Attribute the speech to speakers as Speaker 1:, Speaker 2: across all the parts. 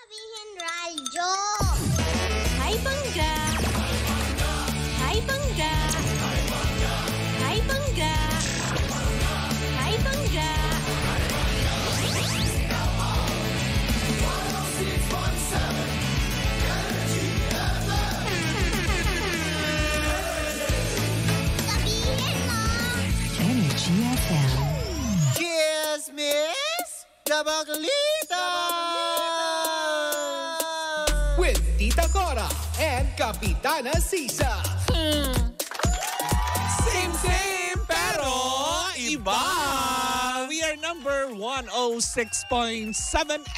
Speaker 1: Sabihin radyo.
Speaker 2: Hi, Bangga! Hi, Bangga! Hi, Bangga! Hi, Bangga!
Speaker 1: Sabihin mo.
Speaker 3: Energy FM.
Speaker 4: Cheers, Miss Kabaklita!
Speaker 5: With Tita Cora and Kapitana Sisa.
Speaker 4: Same, pero iba! We are number 106.7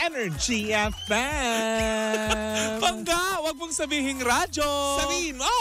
Speaker 4: Energy FM.
Speaker 6: Bangga, wag mong sabihing radyo.
Speaker 4: Sabihin mo!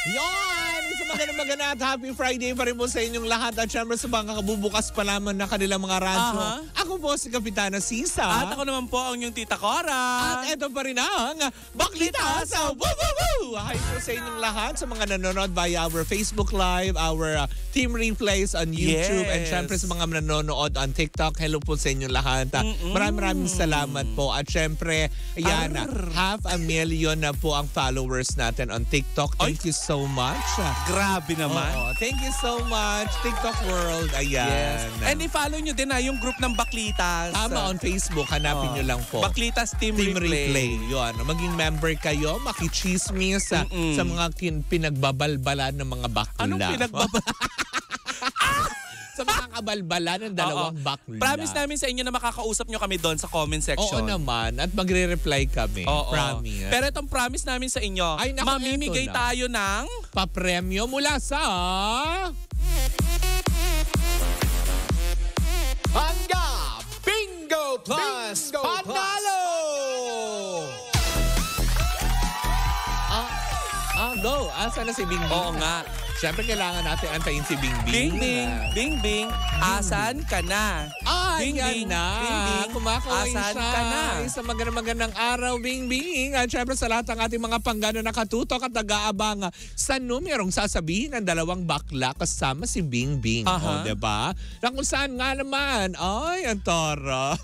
Speaker 4: Yon! Sa magandang at happy Friday pa rin po sa inyong lahat. At syempre sa mga kabubukas pa lamang na kanilang mga radyo.
Speaker 6: Aha.
Speaker 4: Ako po si Kapitana Sisa.
Speaker 6: At ako naman po ang inyong Tita Cora.
Speaker 4: At eto pa rin ang Baklita sa Woo Woo Woo! Hi po sa inyong lahat sa mga nanonood via our Facebook Live, our team replays on YouTube, and
Speaker 6: Yes.
Speaker 4: syempre sa mga nanonood on TikTok. Hello po sa inyong lahat. Maraming salamat po. At syempre, ayan, 500,000 na po ang followers natin on TikTok. Thank you so much.
Speaker 6: Grabe naman.
Speaker 4: Oo, thank you so much, TikTok world. Ayan.
Speaker 6: And i-follow nyo din yung group ng Baklitas.
Speaker 4: Tama, on Facebook. Hanapin nyo lang po.
Speaker 6: Baklitas Team
Speaker 4: Replay. Yun. Maging member kayo, makichismis sa mga pinagbabalbalan ng mga bakla.
Speaker 6: Anong
Speaker 4: Sa mga kabalbalan ng dalawang bakla.
Speaker 6: Promise namin sa inyo na makakausap nyo kami doon sa comment
Speaker 4: Oo
Speaker 6: section.
Speaker 4: naman. At magre-reply kami.
Speaker 6: Oo.
Speaker 4: Promise.
Speaker 6: Pero itong promise namin sa inyo,
Speaker 4: Ay, naku,
Speaker 6: mamimigay
Speaker 4: eto na.
Speaker 6: tayo ng
Speaker 4: papremyo mula sa...
Speaker 5: Hangga Bingo Plus Panalo!
Speaker 4: Go. Asa na si Bingbing?
Speaker 6: Oo nga.
Speaker 4: Siyempre, kailangan natin antayin si Bingbing.
Speaker 6: Bing, bing, bing, bing. Asan ka na?
Speaker 4: Bing,
Speaker 6: Bing,
Speaker 4: yan na.
Speaker 6: bing, bing.
Speaker 4: Kumakaway
Speaker 6: Asan
Speaker 4: siya.
Speaker 6: ka na?
Speaker 4: Isang magandang araw, Bingbing. At syempre sa lahat ng ating mga panggana nakatutok at nag-aabang sa numerong sasabihin ng dalawang bakla kasama si Bingbing.
Speaker 6: Aha.
Speaker 4: O, diba? Na kung saan nga naman, ay, ang tara.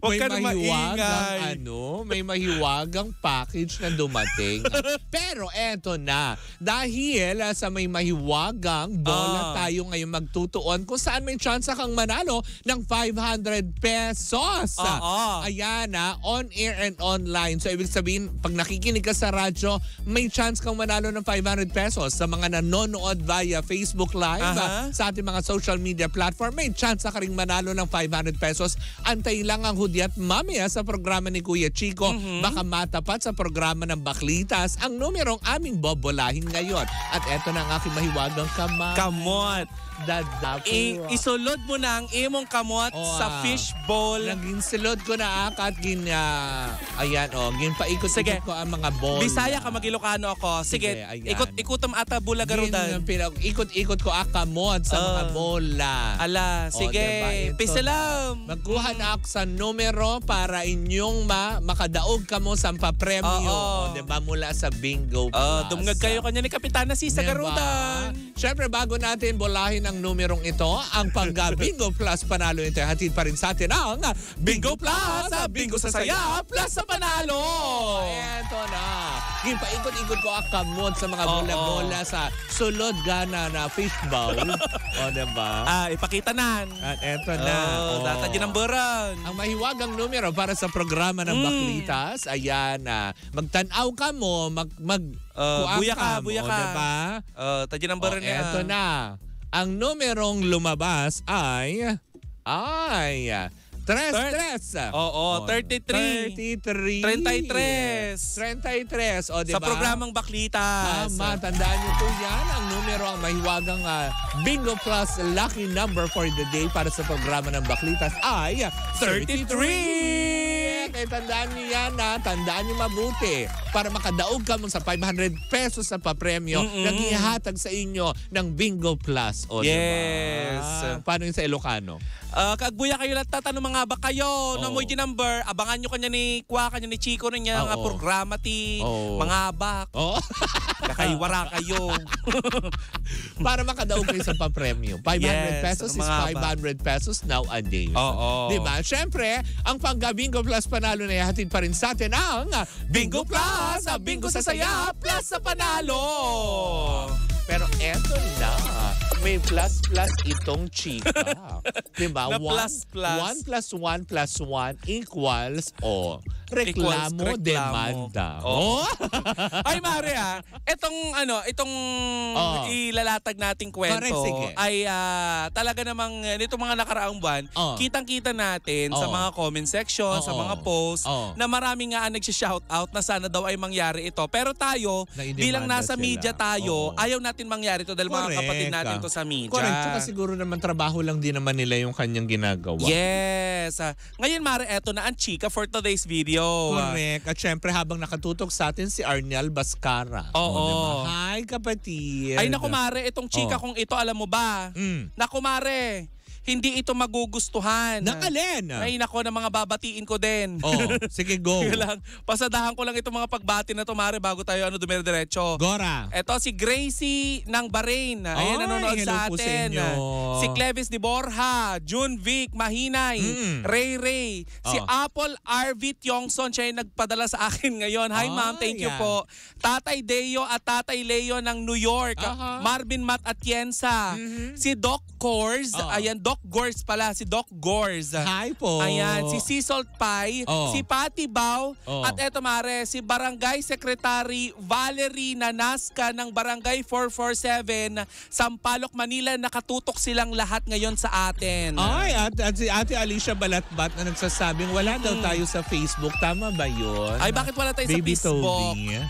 Speaker 6: Huwag ka na maingay.
Speaker 4: May mahiwagang package na dumating. Pero eto na. Dahil sa may mahiwagang bola tayo ngayon magtutuon kung saan may chance kang manalo ng 500 pesos. Ayan on air and online. So ibig sabihin, pag nakikinig ka sa radyo, may chance kang manalo ng 500 pesos. Sa mga nanonood via Facebook Live, sa ating mga social media platform, may chance ka ring manalo ng 500 pesos. Antay lang ang hudyat mamaya sa programa ni Kuya Chico. Baka matapat sa programa ng Baklitas ang numerong aming bobolahin ngayon. At eto na ang aking mahiwagang kamay.
Speaker 6: Kamot.
Speaker 4: Dadako.
Speaker 6: Isulod mo na ang imong kamot sa fishbowl.
Speaker 4: Naging silod ko na akat ayan ginpaikot-ikot ko ang mga bola.
Speaker 6: Bisaya ka, Magilocano ako. Sige,
Speaker 4: ayan.
Speaker 6: ikot-ikutom ata bulagarudan.
Speaker 4: Ikot-ikot ko akamot sa mga bola.
Speaker 6: Ala, sige.
Speaker 4: Diba?
Speaker 6: Pisalam.
Speaker 4: Magkuha na ako sa numero para inyong makadaog ka mo sa papremyo. Diba? Mula sa Bingo Plus.
Speaker 6: Dumngag kayo kanya ni Kapitana Sisa Garudan.
Speaker 4: Siyempre, bago natin bolahin ang numerong ito, ang Bingo Plus Panalo ito, hatid pa rin sa atin ang Bingo Plus! Bingo sa saya, plus sa panalo! Eto na. Paikot-ikot ko akamot sa mga bola-bola sa sulod gana na fishbowl. Diba?
Speaker 6: Ipakita nan.
Speaker 4: At eto na.
Speaker 6: Data din ang buran.
Speaker 4: Ang mahiwagang numero para sa programa ng Baklitas, ayan magtanaw ka mo,
Speaker 6: buya ka.
Speaker 4: Diba?
Speaker 6: Tadyan ang buran niya.
Speaker 4: Eto na. Ang numerong lumabas ay 33.
Speaker 6: Oo, 33.
Speaker 4: 33. 33. O, diba?
Speaker 6: Sa programang Baklitas.
Speaker 4: Tama, tandaan niyo po yan. Ang numero, ang mahiwagang Bingo Plus lucky number for the day para sa programa ng Baklitas ay 33. Kaya tandaan niyo yan tandaan niyo mabuti para makadaog ka mo sa 500 pesos sa papremyo na ihahatag sa inyo ng Bingo Plus. O,
Speaker 6: yes.
Speaker 4: Diba? Paano yung sa Ilocano?
Speaker 6: Kagbuya kayo lang tatanong mga ba kayo na mo number. Abangan nyo kanya ni Chico niya nga programa ti mga bak. Kakaiwara kayo.
Speaker 4: Para makadaog kayo sa pa-premium. 500
Speaker 6: Yes,
Speaker 4: pesos is
Speaker 6: mga ba?
Speaker 4: 500 pesos nowadays.
Speaker 6: Oo.
Speaker 4: Diba? Siyempre, ang Pangga Bingo Plus Panalo na ihatid pa rin sa atin ang
Speaker 6: Bingo Plus! Ang bingo sa saya, plus sa panalo!
Speaker 4: Pero eto na, may plus itong chika. Diba?
Speaker 6: Na plus.
Speaker 4: 1 plus 1 plus 1 equals, reklamo,
Speaker 6: Equals reklamo.
Speaker 4: demanda.
Speaker 6: Oh. Ay, Mare, itong ilalatag nating kwento
Speaker 4: Correct, sige.
Speaker 6: ay talaga namang nitong mga nakaraang buwan, kitang-kita natin sa mga comment section, sa mga posts, na marami nga ang nagsha-shoutout na sana daw ay mangyari ito. Pero tayo,
Speaker 4: Na
Speaker 6: bilang
Speaker 4: idemanda
Speaker 6: nasa
Speaker 4: sila.
Speaker 6: media tayo,
Speaker 4: Oo.
Speaker 6: ayaw natin mangyari ito dahil mga
Speaker 4: Correct.
Speaker 6: kapatid natin to sa media.
Speaker 4: Correct. Tsaka siguro naman trabaho lang din naman nila yung kanyang ginagawa.
Speaker 6: Yes. Ngayon, Mare, eto na ang chika for today's video.
Speaker 4: Correct. At syempre habang nakatutok sa atin si Arnel Bascara.
Speaker 6: Oo.
Speaker 4: Diba? Hi kapatid.
Speaker 6: Ay naku Mare, itong chika kong ito, alam mo ba? Naku Mare, hindi ito magugustuhan.
Speaker 4: Nakalin.
Speaker 6: Ay nako, na mga babatiin ko din.
Speaker 4: Sige go.
Speaker 6: Sige lang, pasadahan ko lang itong mga pagbati na to Mare bago tayo dumire-diretso.
Speaker 4: Gora.
Speaker 6: Eto si Gracie ng Bahrain.
Speaker 4: Ay,
Speaker 6: Ayan, nanonood
Speaker 4: hello
Speaker 6: sa
Speaker 4: po sa
Speaker 6: atin.
Speaker 4: inyo.
Speaker 6: Si Clevis de Borja, June Vic Mahinay, Ray, si Apple RV Tiongson, siya yung nagpadala sa akin ngayon. Hi ma'am, thank you
Speaker 4: yan.
Speaker 6: po. Tatay Deo at Tatay Leo ng New York. Marvin Mat Atienza. Si Doc Gors. Ayan, Doc Gors pala. Si Doc Gors.
Speaker 4: Hi po.
Speaker 6: Ayan, si Sea Salt Pie, si Patty Bao, at eto Mare, si Barangay Secretary Valerie Nanasca ng Barangay 447, Sampaloc, Manila. Nakatutok silang lahat ngayon sa atin.
Speaker 4: Ay, at si Ate Alicia Balatbat na nagsasabing wala daw tayo sa Facebook. Tama ba yun?
Speaker 6: Ay, bakit wala tayo
Speaker 4: Baby
Speaker 6: sa Facebook?
Speaker 4: Toby.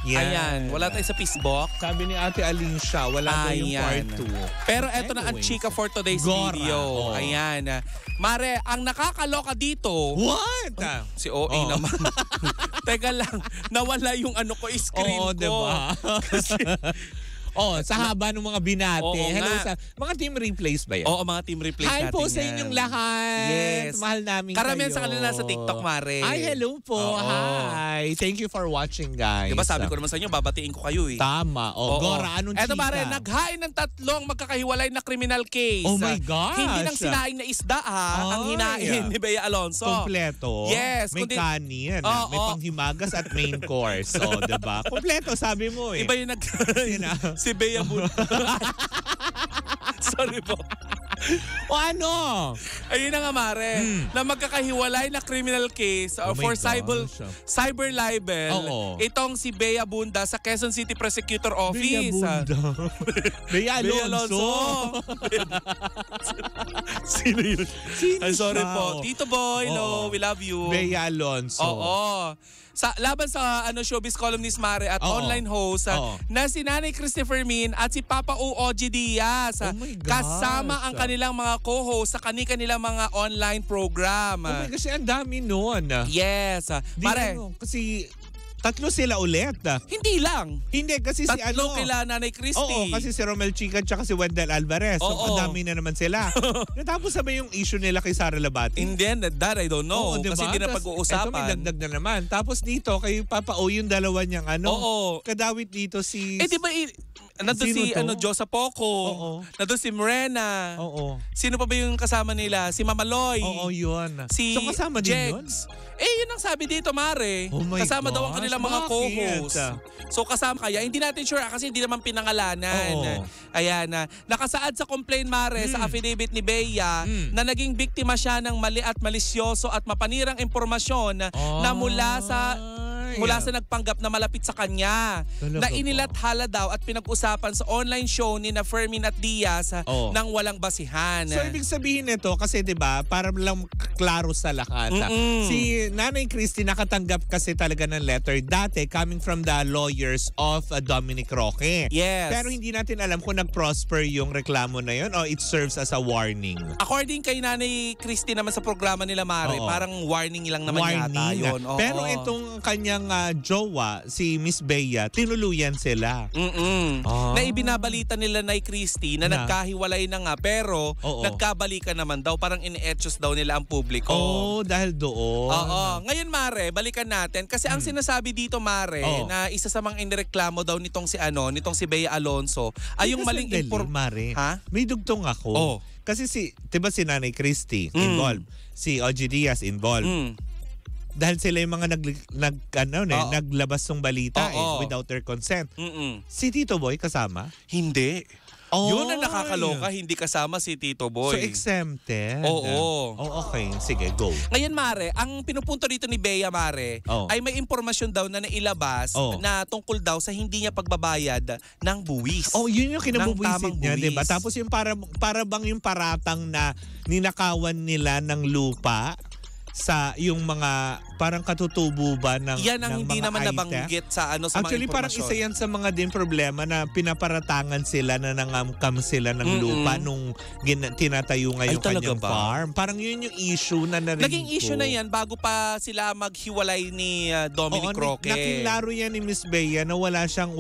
Speaker 6: Ayan, wala tayo sa Facebook.
Speaker 4: Sabi ni Ate Alicia, wala daw yung part
Speaker 6: Ayan.
Speaker 4: 2.
Speaker 6: Pero eto na ang
Speaker 4: Anyways,
Speaker 6: chika for today's
Speaker 4: Gora.
Speaker 6: video. Ayan. Mare, ang nakakaloka dito,
Speaker 4: What?
Speaker 6: si OA naman. Teka lang, nawala yung screen
Speaker 4: Oo,
Speaker 6: ko.
Speaker 4: diba? Sa haba ng mga binate.
Speaker 6: Oo
Speaker 4: Hello
Speaker 6: nga.
Speaker 4: sa mga team replays ba yan?
Speaker 6: Oo, mga team replays
Speaker 4: Hi
Speaker 6: natin
Speaker 4: po sa
Speaker 6: yan.
Speaker 4: inyong lahat.
Speaker 6: Yes.
Speaker 4: Mahal namin
Speaker 6: Karamihan
Speaker 4: kayo.
Speaker 6: sa kanila sa TikTok, Mare.
Speaker 4: Ay, hello po.
Speaker 6: Oo.
Speaker 4: Hi. Thank you for watching, guys.
Speaker 6: Diba sabi ko naman sa inyo, babatiin ko kayo eh.
Speaker 4: Tama.
Speaker 6: Oo.
Speaker 4: Gora, anong
Speaker 6: Eto
Speaker 4: chika?
Speaker 6: Mare, naghain ng tatlong magkakahiwalay na criminal case.
Speaker 4: Oh my gosh.
Speaker 6: Hindi ng sinaing na isda ang
Speaker 4: Ay.
Speaker 6: hinain ni Bea Alonso.
Speaker 4: Kompleto.
Speaker 6: Yes,
Speaker 4: May
Speaker 6: kundi-
Speaker 4: kanin.
Speaker 6: Oo.
Speaker 4: May panghimagas at main course. Diba? Kompleto, sabi mo eh.
Speaker 6: Iba yung si Bea Sorry po.
Speaker 4: O ano?
Speaker 6: Ayun na nga Mare, na magkakahiwalay na criminal case
Speaker 4: Oh my
Speaker 6: for
Speaker 4: gosh.
Speaker 6: cyber libel.
Speaker 4: Oo.
Speaker 6: Itong si Bea Bunda sa Quezon City Prosecutor
Speaker 4: Bea
Speaker 6: Office.
Speaker 4: Bunda. Bea
Speaker 6: Bea
Speaker 4: Alonso.
Speaker 6: Sino yun?
Speaker 4: Sino
Speaker 6: Ay, sorry
Speaker 4: siya?
Speaker 6: po. Tito Boy, no,
Speaker 4: Oo.
Speaker 6: we love you.
Speaker 4: Bea Alonso.
Speaker 6: Oo. Laban sa showbiz columnist Mare at
Speaker 4: Oo.
Speaker 6: online host
Speaker 4: Oo.
Speaker 6: na si Nanay Christopher Min at si Papa OG Diaz.
Speaker 4: Oh my gosh.
Speaker 6: Kasama ang kanilang mga co-host sa kanilang mga online program.
Speaker 4: Oh my gosh, ang dami nun.
Speaker 6: Yes.
Speaker 4: Di
Speaker 6: Mare,
Speaker 4: kasi tatlo sila ulit.
Speaker 6: hindi lang.
Speaker 4: Hindi, kasi si
Speaker 6: Tatlo kila Nanay Christy.
Speaker 4: Oo, kasi si Romel Chica at si Wendell Alvarez. So,
Speaker 6: Oo.
Speaker 4: ang dami na naman sila. Natapos sabay yung issue nila kay Sara Labati.
Speaker 6: And then, that I don't know.
Speaker 4: Oo, diba?
Speaker 6: Kasi hindi na
Speaker 4: Tas,
Speaker 6: pag-uusapan.
Speaker 4: Eto, may dagdag na naman. Tapos dito, kay Papa O, yung dalawa niyang
Speaker 6: Oo.
Speaker 4: kadawit dito si...
Speaker 6: di ba, nandun
Speaker 4: Sino
Speaker 6: si
Speaker 4: to?
Speaker 6: Josa Poco.
Speaker 4: Oo.
Speaker 6: Nandun si Morena.
Speaker 4: Oo.
Speaker 6: Sino pa ba yung kasama nila? Si Mamaloy.
Speaker 4: Oo, yun.
Speaker 6: Si
Speaker 4: So, kasama din yun?
Speaker 6: Jegs. Yun ang sabi dito, Mare.
Speaker 4: Oh my
Speaker 6: kasama daw ang
Speaker 4: gosh,
Speaker 6: kanilang mga
Speaker 4: bakit?
Speaker 6: co-hosts. So kasama kaya, hindi natin sure kasi hindi naman pinangalanan.
Speaker 4: Oo.
Speaker 6: Ayan, nakasaad sa complaint, Mare, sa affidavit ni Bea na naging biktima siya ng mali at malisyoso at mapanirang impormasyon na mula sa nagpanggap na malapit sa kanya.
Speaker 4: Talaga
Speaker 6: Na
Speaker 4: ba?
Speaker 6: inilathala daw at pinag-usapan sa online show ni na Fermin at Diaz nang walang basihan.
Speaker 4: So, ibig sabihin nito, kasi 'di ba para lang klaro sa lahat. Si Nanay Christy nakatanggap kasi talaga ng letter dati coming from the lawyers of Dominic Roque.
Speaker 6: Yes.
Speaker 4: Pero hindi natin alam kung nag-prosper yung reklamo na yun o it serves as a warning.
Speaker 6: According kay Nanay Christy naman sa programa nila, Mare,
Speaker 4: Oo.
Speaker 6: parang warning lang naman yata yun. Oo.
Speaker 4: Pero itong kanyang jowa, si Miss Bea, tinuluyan sila.
Speaker 6: Na ibinabalita nila na Christy na nagkahiwalay na nga pero nagkabalikan naman daw, parang ini-etchos daw nila ang publiko.
Speaker 4: Dahil doon.
Speaker 6: Ngayon Mare, balikan natin kasi ang sinasabi dito Mare na isa sa mga inireklamo daw nitong si Bea Alonso ay yung maling
Speaker 4: Mare.
Speaker 6: Ha?
Speaker 4: May dugtong ako. Kasi diba si Nanay Christy involved, si OG Diaz involved. Dahil sila yung mga naglabas ng balita without their consent. Si Tito Boy kasama?
Speaker 6: Hindi. Yun ang nakakaloka, hindi kasama si Tito Boy.
Speaker 4: So exempted? Okay, sige, go.
Speaker 6: Ngayon Mare, ang pinupunto dito ni Bea Mare ay may impormasyon daw na nailabas na tungkol daw sa hindi niya pagbabayad ng buwis.
Speaker 4: Yun yung kinabubuisit niya, diba? Tapos yung para bang yung paratang na ninakawan nila ng lupa sa yung mga parang katutubo ba ng
Speaker 6: yan ang hindi naman
Speaker 4: item?
Speaker 6: Nabanggit sa sa
Speaker 4: Actually,
Speaker 6: mga
Speaker 4: parang isa yan sa mga din problema na pinaparatangan sila na nangamkam sila ng lupa nung tinatayo nga yung kanyang farm. Parang yun yung issue na narinig
Speaker 6: naging issue na yan bago pa sila maghiwalay ni Dominic Roque.
Speaker 4: Nakilaro yan ni Miss Bea na wala siyang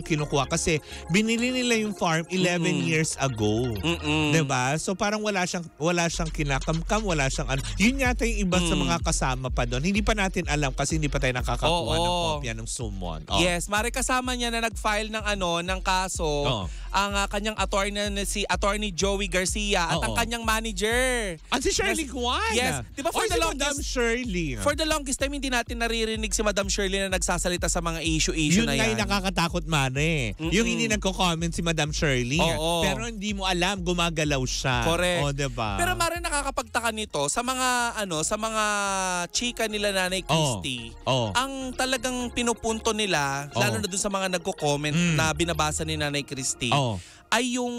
Speaker 4: kinukuha kasi binili nila yung farm 11 years ago. Diba? So parang wala siyang kinakamkam, wala siyang ano. Yun yata yung iba sa mga kasama pa doon. Hindi pa natin alam kasi hindi pa tayo nakakakuha ng kopya ng summon.
Speaker 6: Yes, Mare, kasama niya na nag-file ng kaso ang kanyang attorney si Attorney Joey Garcia at ang kanyang manager.
Speaker 4: Si Shirley Kwan.
Speaker 6: Yes. Diba for the longest,
Speaker 4: Madam Shirley.
Speaker 6: For the longest time hindi natin naririnig si Madam Shirley na nagsasalita sa mga issue na yan.
Speaker 4: Yun nga nakakatakot, Mare. Yung hindi nagko-comment si Madam Shirley. Pero hindi mo alam, gumagalaw siya.
Speaker 6: Correct.
Speaker 4: Diba?
Speaker 6: Pero Mare, nakakapagtaka nito sa mga chika nila Nanay Christy. Ang talagang pinupunto nila, lalo na dun sa mga nagko-comment na binabasa ni Nanay Christy, ay yung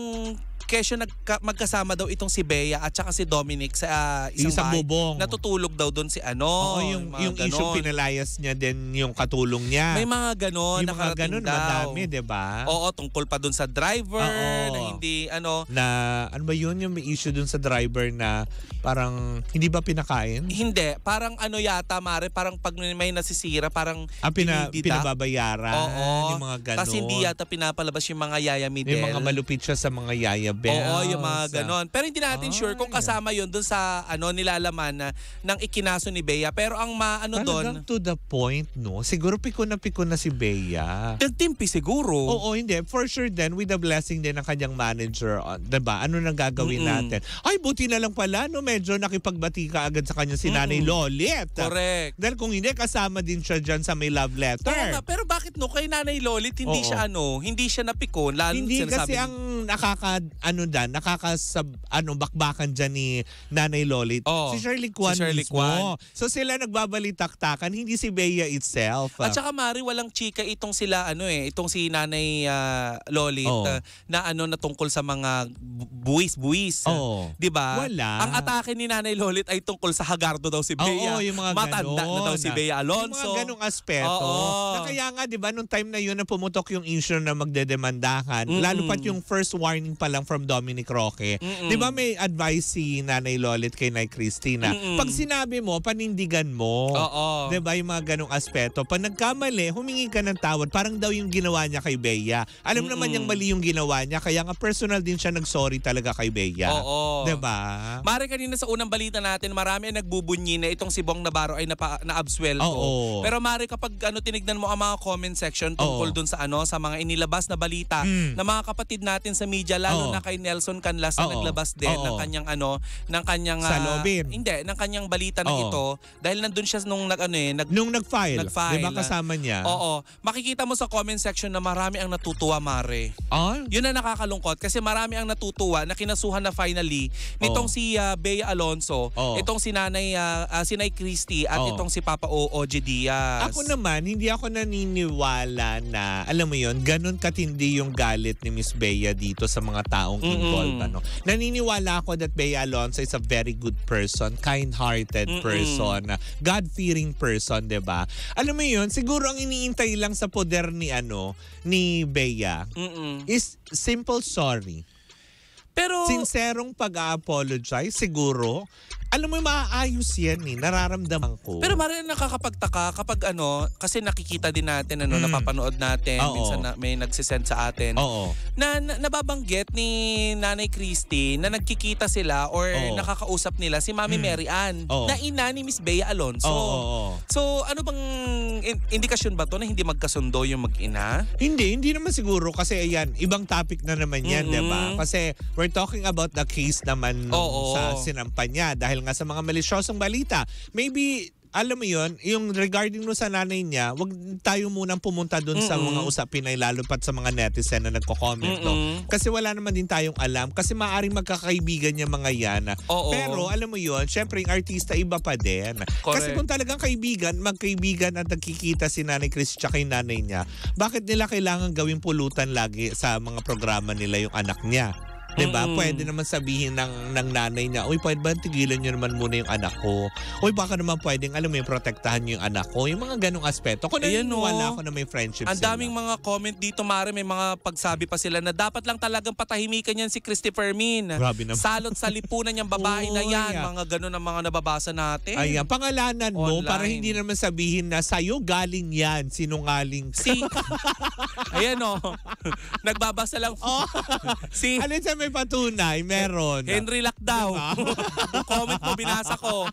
Speaker 6: kesyo magkasama daw itong si Bea at saka si Dominic sa isang
Speaker 4: bubong.
Speaker 6: Natutulog daw doon si
Speaker 4: yung issue pinalayas niya din yung katulong niya.
Speaker 6: May mga ganon.
Speaker 4: Yung mga ganon, madami, diba?
Speaker 6: Tungkol pa doon sa driver na hindi
Speaker 4: na ano ba yun yung may issue doon sa driver na parang hindi ba pinakain?
Speaker 6: Hindi, parang yata Mare, parang pag may nasisira parang
Speaker 4: pinababayaran yung mga ganon.
Speaker 6: Tapos hindi yata pinapalabas yung mga Yaya Midel.
Speaker 4: May mga malupit siya sa mga Yaya
Speaker 6: yung mga ganon. Pero hindi natin sure kung kasama yun dun sa nilalaman ng ikinaso ni Bea. Pero ang doon...
Speaker 4: Talagang to the point, no? Siguro piko na si Bea.
Speaker 6: Nagtimpi siguro.
Speaker 4: Hindi. For sure then, with the blessing din ng kanyang manager, diba? Ano nang gagawin natin? Ay, buti na lang pala, no? Medyo nakipagbati ka agad sa kanya si Nanay Lolit.
Speaker 6: Correct.
Speaker 4: Dahil kung hindi, kasama din siya dyan sa may love letter.
Speaker 6: Pero bakit kay Nanay Lolit hindi siya hindi siya napikon?
Speaker 4: Hindi kasi ang bakbakan dyan ni Nanay Lolit. Si Shirley Kwan mismo. So sila nagbabalitaktakan, hindi si Bea itself.
Speaker 6: At saka Mari, walang chika itong sila itong si Nanay Lolit na tungkol sa mga buwis. 'Di ba?
Speaker 4: Wala.
Speaker 6: Ang atake ni Nanay Lolit ay tungkol sa Hagardo daw si Bea.
Speaker 4: Yung mga
Speaker 6: matanda na daw si Bea Alonso.
Speaker 4: Yung mga ganong aspeto. Na kaya nga 'di ba nung time na yun na pumutok yung issue na magdedemandahan, lalo pat yung first warning pa lang from Dominic Roque. 'Di ba may advice si Nanay Lolit kay Nay Christina? Pag sinabi mo, panindigan mo. 'Di ba yung mga ganong aspeto? Pag nagkamali, humingi ka ng tawad. Parang daw yung ginawa niya kay Bea. Alam naman niyang mali yung ginawa niya, kaya nga personal din siya nag-sorry talaga kay Bea. 'Di ba?
Speaker 6: Mare, kanina sa unang balita natin, marami ang nagbubunyi na itong si Bong Navarro ay na-absuelto. Pero Mare, kapag tinignan mo ang mga comment section tungkol dun sa sa mga inilabas na balita na mga kapatid natin sa media, lalo na kay Nelson Canlas na naglabas din ng kanyang ng kanyang ng kanyang balita na ito, dahil nandun siya nung nag-file.
Speaker 4: Diba kasama niya?
Speaker 6: Makikita mo sa comment section na marami ang natutuwa, Mare. Yun ang nakakalungkot kasi marami ang natutuwa na kinasuhan na finally nitong si Bea Alonso, itong si Nanay Christy at itong si Papa OG Diaz.
Speaker 4: Ako naman, hindi ako naniniwala na, alam mo yun, ganun katindi yung galit ni Miss Bea dito sa mga taong involved. Naniniwala ako that Bea Alonso is a very good person, kind-hearted person, God-fearing person, diba? Alam mo yun, siguro ang iniintay lang sa poder ni Bea is simple sorry.
Speaker 6: Pero
Speaker 4: sincerong pag-a-apologize siguro alam mo, maayos yan eh. Nararamdaman ko.
Speaker 6: Pero maaaring nakakapagtaka kapag kasi nakikita din natin, napapanood natin,
Speaker 4: Oo.
Speaker 6: minsan may nagsisend sa atin,
Speaker 4: Oo.
Speaker 6: na nababanggit ni Nanay Christy na nagkikita sila or
Speaker 4: Oo.
Speaker 6: nakakausap nila si Mami Mary Ann,
Speaker 4: Oo.
Speaker 6: na ina ni Miss Bea Alonso.
Speaker 4: Oo.
Speaker 6: So, ano bang indikasyon ba to na hindi magkasundo yung mag-ina?
Speaker 4: Hindi naman siguro kasi ayan, ibang topic na naman yan,
Speaker 6: Mm-mm.
Speaker 4: 'di ba? Kasi we're talking about the case naman
Speaker 6: Oo.
Speaker 4: sa sinampa niya dahil nga sa mga malisyosong balita. Maybe alam mo yon, yung regarding no sa nanay niya, wag tayo munang pumunta dun sa mga usapin ay lalo pat sa mga netizen na nagko-comment, no? Kasi wala naman din tayong alam kasi maaring magkakaibigan niya mga yan.
Speaker 6: Oo.
Speaker 4: Pero alam mo yon, syempre yung artista iba pa din. Kasi
Speaker 6: Correct.
Speaker 4: kung talagang magkaibigan at nagkikita si Nanay Chris at yung nanay niya, bakit nila kailangan gawing pulutan lagi sa mga programa nila yung anak niya? 'Di ba? Pwede naman sabihin ng nanay niya, "Uy, pwede ba tigilan niyo naman muna yung anak ko? Uy, baka naman pwedeng alam mo yung protektahan niyo yung anak ko." Yung mga ganung aspeto. Kung
Speaker 6: Ayan,
Speaker 4: naniniwala ako na may friendship
Speaker 6: Ang
Speaker 4: sila.
Speaker 6: daming mga comment dito, Mare, may mga pagsabi pa sila na dapat lang talagang patahimikan yan si Christopher Min.
Speaker 4: Grabe naman.
Speaker 6: Salot sa lipunan niyang babae na yan.
Speaker 4: Oy.
Speaker 6: Mga ganun ang mga nababasa natin.
Speaker 4: Ayan, pangalanan mo
Speaker 6: Online.
Speaker 4: para hindi naman sabihin na sa'yo galing yan, sinungaling ka.
Speaker 6: Ayan nagbabasa lang. Si
Speaker 4: Alin sa may patunay, meron.
Speaker 6: Henry Lacdao. Yung comment mo, binasa ko.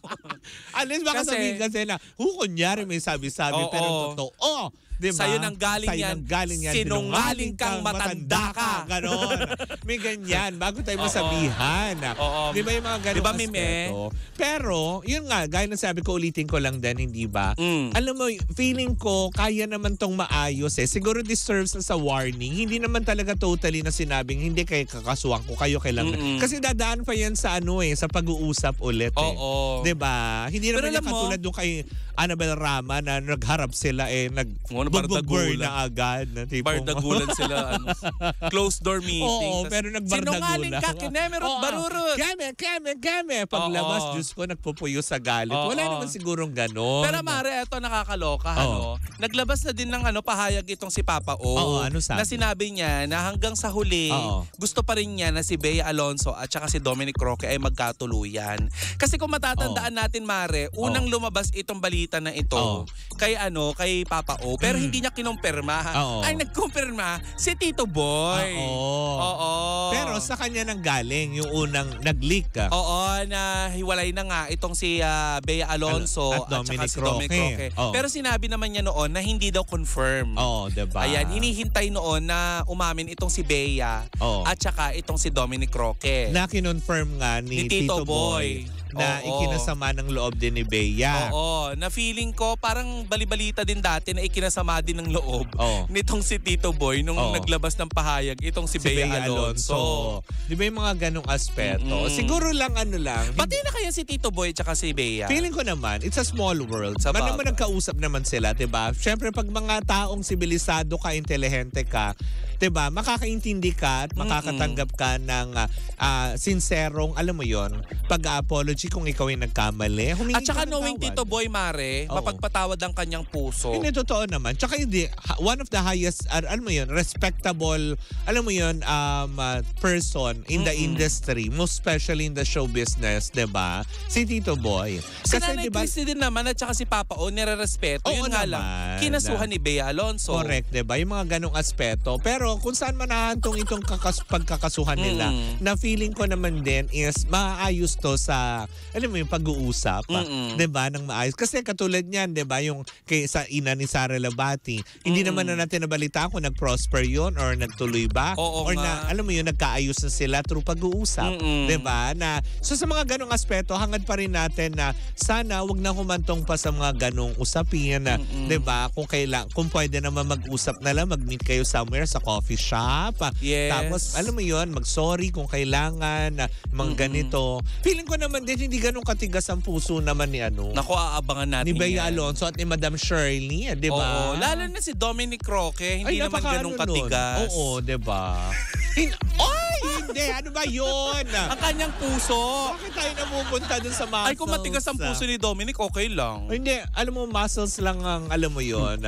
Speaker 4: Alis baka
Speaker 6: Kasi-
Speaker 4: sabihin kasi na, kunyari may sabi-sabi,
Speaker 6: Oo.
Speaker 4: pero totoo. Diba?
Speaker 6: Sa'yo nang galing
Speaker 4: Sa'yo
Speaker 6: yan.
Speaker 4: nang galing yan.
Speaker 6: Sinungaling kang matanda ka.
Speaker 4: Ganon. May ganyan. Bago tayo masabihan.
Speaker 6: Oo.
Speaker 4: Di ba yung mga ganong
Speaker 6: Di ba, Mime?
Speaker 4: aspeto? Pero, yun nga, gaya na sabi ko, ulitin ko lang din, hindi ba? Alam mo, feeling ko, kaya naman tong maayos eh. Siguro deserves as a warning. Hindi naman talaga totally na sinabing, hindi kayo kakasuhan ko, kayo kailangan. Kasi dadaan pa yan sa sa pag-uusap ulit eh.
Speaker 6: Oo.
Speaker 4: Diba? Hindi
Speaker 6: Pero
Speaker 4: naman yan
Speaker 6: alam mo-
Speaker 4: katulad doon kay Annabel Rama na nagharap sila
Speaker 6: bardagulan.
Speaker 4: na agad. Na tipong,
Speaker 6: Bardagulan sila. Closed door meeting.
Speaker 4: Oo,
Speaker 6: Tas,
Speaker 4: pero nagbardagulan.
Speaker 6: Sinungaling ka, kinemerot,
Speaker 4: Oo.
Speaker 6: barurot.
Speaker 4: Keme. Paglabas,
Speaker 6: Oo.
Speaker 4: Diyos ko, nagpupuyo sa galit.
Speaker 6: Oo.
Speaker 4: Wala naman sigurong ganon.
Speaker 6: Pero Mare, eto nakakaloka.
Speaker 4: Oo.
Speaker 6: Naglabas na din ng pahayag itong si Papa O.
Speaker 4: Oo, ano sabi?
Speaker 6: Na sinabi niya na hanggang sa huli,
Speaker 4: Oo.
Speaker 6: gusto pa rin niya na si Bea Alonso at saka si Dominic Roque ay magkatuluyan. Kasi kung matatandaan natin, Mare, unang lumabas itong balita na ito
Speaker 4: Oo.
Speaker 6: kay Papa O, pero hindi niya kinumpirma.
Speaker 4: Oo.
Speaker 6: Ay nagkumpirma si Tito Boy. Oo.
Speaker 4: Pero sa kanya nang galing yung unang nag-leak.
Speaker 6: Oo, na hiwalay na nga itong si Bea Alonso
Speaker 4: At
Speaker 6: at, saka
Speaker 4: Dominic
Speaker 6: si Dominic
Speaker 4: Roque.
Speaker 6: Roque.
Speaker 4: Oo.
Speaker 6: Pero sinabi naman niya noon na hindi daw confirm.
Speaker 4: Oo, diba?
Speaker 6: Ayan, hinihintay noon na umamin itong si Bea
Speaker 4: Oo.
Speaker 6: at saka itong si Dominic Roque.
Speaker 4: Na kinonfirm nga ni Tito Boy na
Speaker 6: Oo.
Speaker 4: ikinasama ng loob din ni Bea.
Speaker 6: Oo, na feeling ko parang balibalita din dati na ikinasama din ng loob
Speaker 4: Oo.
Speaker 6: nitong si Tito Boy nung
Speaker 4: Oo.
Speaker 6: naglabas ng pahayag itong si
Speaker 4: Si
Speaker 6: Bea Alonso.
Speaker 4: Di ba yung mga ganong aspeto?
Speaker 6: Mm-mm.
Speaker 4: Siguro lang
Speaker 6: Pati na kaya si Tito Boy at saka si Bea?
Speaker 4: feeling ko naman, it's a small world.
Speaker 6: Sa
Speaker 4: Ba't
Speaker 6: bagay.
Speaker 4: naman nagkausap naman sila, 'di ba? Syempre pag mga taong sibilisado ka, intelihente ka, 'di ba? Makakaintindi ka at makakatanggap ka ng sinserong, alam mo 'yon, pag-apology kung ikaw ay nagkamali. Humingi
Speaker 6: At saka
Speaker 4: ka ng
Speaker 6: knowing
Speaker 4: tawad.
Speaker 6: Tito Boy, Mare,
Speaker 4: Oo.
Speaker 6: mapagpatawad ang kanyang puso.
Speaker 4: Hindi, totoo naman. Tsaka hindi, one of the highest, alam mo yun, respectable, alam mo yun, person in the industry, most especially in the show business, diba? Si Tito Boy.
Speaker 6: Si Nanay Christy din naman at saka si Papa O, nire-respeto.
Speaker 4: Oo
Speaker 6: Yun nga lang,
Speaker 4: naman.
Speaker 6: kinasuhan ni Bea Alonso.
Speaker 4: Correct, diba? Yung mga ganong aspeto. Pero kung saan man nahantong itong pagkakasuhan nila, na feeling ko naman din is maayos to sa, alam mo yung pag-uusap, diba? Nang maayos. Kasi katulad niyan, diba? Yung sa ina ni Sara Labati, hindi naman na natin nabalita kung nag-prosper yun or nagtuloy ba?
Speaker 6: Oo
Speaker 4: or
Speaker 6: nga.
Speaker 4: na, alam mo yun, nagkaayos na sila through pag-uusap. Diba? Na, so sa mga ganong aspeto, hangad pa rin natin na sana wag na humantong pa sa mga ganong usapin na, diba? Kung pwede naman mag-usap na lang, mag-meet kayo somewhere sa coffee shop.
Speaker 6: Yes.
Speaker 4: Tapos, alam mo yun, mag-sorry kung kailangan, mga ganito. Feeling ko naman din, hindi ganong katigas ang puso naman ni
Speaker 6: Naku, aabangan natin
Speaker 4: ni Bea
Speaker 6: yan.
Speaker 4: Alonso at ni Madam Shirley, di ba?
Speaker 6: Oo, lalo na si Dominic Roque, hindi naman
Speaker 4: napaka
Speaker 6: ganong
Speaker 4: ano nun.
Speaker 6: katigas.
Speaker 4: Oo, di ba? Oy, hindi. Ano ba yun?
Speaker 6: Ang kanyang puso.
Speaker 4: Bakit tayo namupunta dun sa muscles?
Speaker 6: Ay, kung matigas ang puso ni Dominic, okay lang.
Speaker 4: Hindi, alam mo, muscles lang ang, alam mo yun,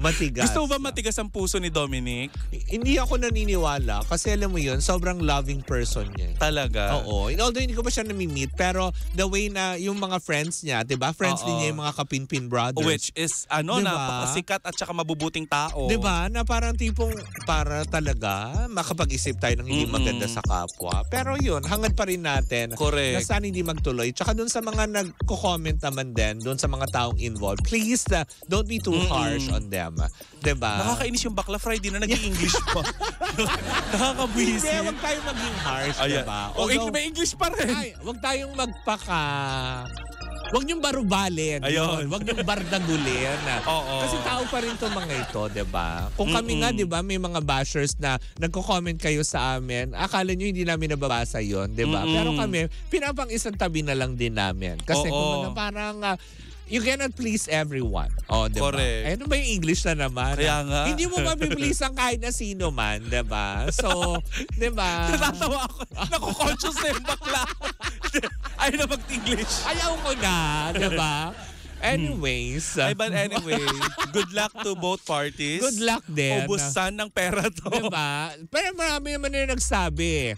Speaker 4: matigas.
Speaker 6: Gusto mo ba matigas ang puso ni Dominic?
Speaker 4: Hindi ako naniniwala kasi alam mo yun, sobrang loving person niya.
Speaker 6: Talaga?
Speaker 4: Oo. Although hindi ko pa siya nami-meet, pero the way na yung mga friends niya, 'di ba? Friends din niya yung mga Kapinpin brothers.
Speaker 6: Which is,
Speaker 4: Diba?
Speaker 6: napakasikat at saka mabubuting tao.
Speaker 4: 'Di ba? Na parang tipong para talaga makapag-isip tayo ng hindi maganda sa kapwa. Pero yun, hangad pa rin natin.
Speaker 6: Correct.
Speaker 4: Na sana hindi magtuloy. Tsaka dun sa mga nagko-comment naman din, dun sa mga taong involved, please don't be too harsh on them. 'Di ba?
Speaker 6: Nakakainis yung bakla Friday na nag-i-English pa. Nakakabwisi.
Speaker 4: Hindi, huwag tayong maging harsh,
Speaker 6: Ayan.
Speaker 4: diba?
Speaker 6: O, may English pa rin.
Speaker 4: Ay, huwag tayong huwag niyong barubalin.
Speaker 6: Ayun.
Speaker 4: Huwag niyong bardagulin.
Speaker 6: Oo.
Speaker 4: Kasi tao pa rin itong mga ito, diba? Kung kami nga, diba, may mga bashers na nagko-comment kayo sa amin, akala niyo hindi namin nababasa yon, diba? Pero kami, pinapang isang tabi na lang din namin. Kasi kung parang you cannot please everyone. Oh, diba?
Speaker 6: Correct.
Speaker 4: Ano ba yung English na naman?
Speaker 6: Kaya nga.
Speaker 4: Hindi mo mapiplease ang kahit na sino man, diba? So, diba?
Speaker 6: Natatawa ako. Naku-conscious na yung bakla. Ayaw na mag-English.
Speaker 4: Ayaw ko na, diba? Anyways.
Speaker 6: But anyway, good luck to both parties.
Speaker 4: Good luck din.
Speaker 6: Ubusan ng pera to.
Speaker 4: Diba? Pero marami naman na nagsabi.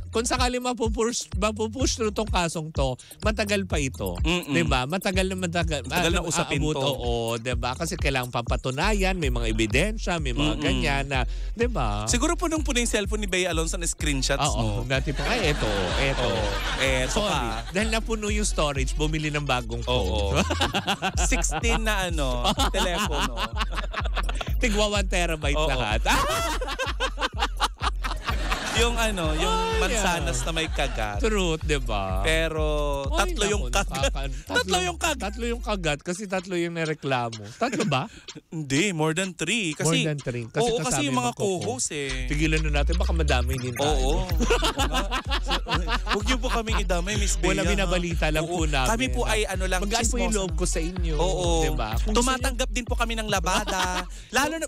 Speaker 4: Kung sakali mapupush through tong kasong to, matagal pa ito. Diba? Matagal na
Speaker 6: usapin
Speaker 4: aabot,
Speaker 6: to.
Speaker 4: Oo, diba? Kasi kailangan papatunayan, may mga ebidensya, may mga ganyan na, diba?
Speaker 6: Siguro punong-puno yung cellphone ni Bea Alonso ng screenshots,
Speaker 4: Oo,
Speaker 6: no?
Speaker 4: dati pa, ay, eto.
Speaker 6: Sorry.
Speaker 4: Dahil napuno yung storage, bumili ng bagong phone.
Speaker 6: 16 na telepono.
Speaker 4: Tigwa 1 terabyte lahat.
Speaker 6: yung mansanas na may kagat.
Speaker 4: Truth, diba?
Speaker 6: Pero tatlo
Speaker 4: Ay,
Speaker 6: yung
Speaker 4: naku,
Speaker 6: kagat. Tatlo yung kagat.
Speaker 4: Tatlo yung kagat kasi tatlo yung nareklamo. Tatlo ba?
Speaker 6: Hindi, more than 3. Kasi,
Speaker 4: More than 3. Kasi
Speaker 6: oo,
Speaker 4: kasama
Speaker 6: kasi yung mga
Speaker 4: magko-co.
Speaker 6: co-host eh.
Speaker 4: Tigilan na natin, baka madamay din tayo.
Speaker 6: Oo. Huwag niyo po kaming idamay, Miss Bea.
Speaker 4: Wala binabalita lang po namin.
Speaker 6: Kami po ay lang,
Speaker 4: magaan po yung loob ko sa inyo.
Speaker 6: Oo.
Speaker 4: Diba?
Speaker 6: Tumatanggap din po kami ng labada. Lalo na,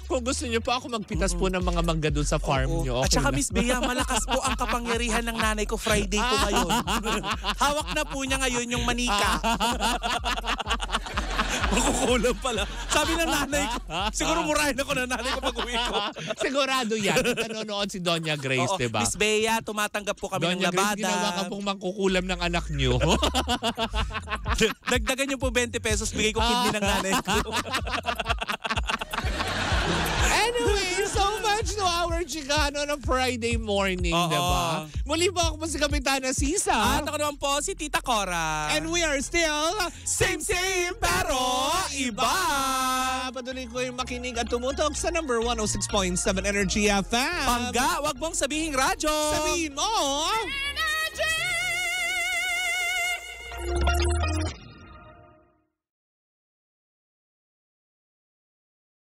Speaker 4: kung gusto niyo po ako magpitas po ng mga mangga doon sa farm niyo.
Speaker 6: At
Speaker 4: Okay
Speaker 6: saka
Speaker 4: lang.
Speaker 6: Miss Bea, malakas po ang kapangyarihan ng nanay ko Friday po ngayon. Hawak na po niya ngayon yung manika. Makukulam pala. Sabi ng nanay ko, siguro murahin ako ng nanay ko pag uwi ko.
Speaker 4: Sigurado yan. Nanonood si Doña Grace,
Speaker 6: Oo,
Speaker 4: diba?
Speaker 6: Miss Bea, tumatanggap po kami ng
Speaker 4: Doña Grace,
Speaker 6: labada.
Speaker 4: ginawa ka pong mangkukulam ng anak niyo.
Speaker 6: Dagdagan niyo po 20 pesos, bigay ko kidney ng nanay ko.
Speaker 4: Anyway, so much to our Chicano na Friday morning, diba? Muli po ako po si Kapitana Sisa.
Speaker 6: At ako naman po si Tita Cora.
Speaker 4: And we are still
Speaker 6: Same pero iba.
Speaker 4: Patuloy ko yung makinig at tumutok sa number 106.7 Energy FM.
Speaker 6: Pangga, wag mong sabihing radyo.
Speaker 4: Sabihin mo!
Speaker 1: Energy!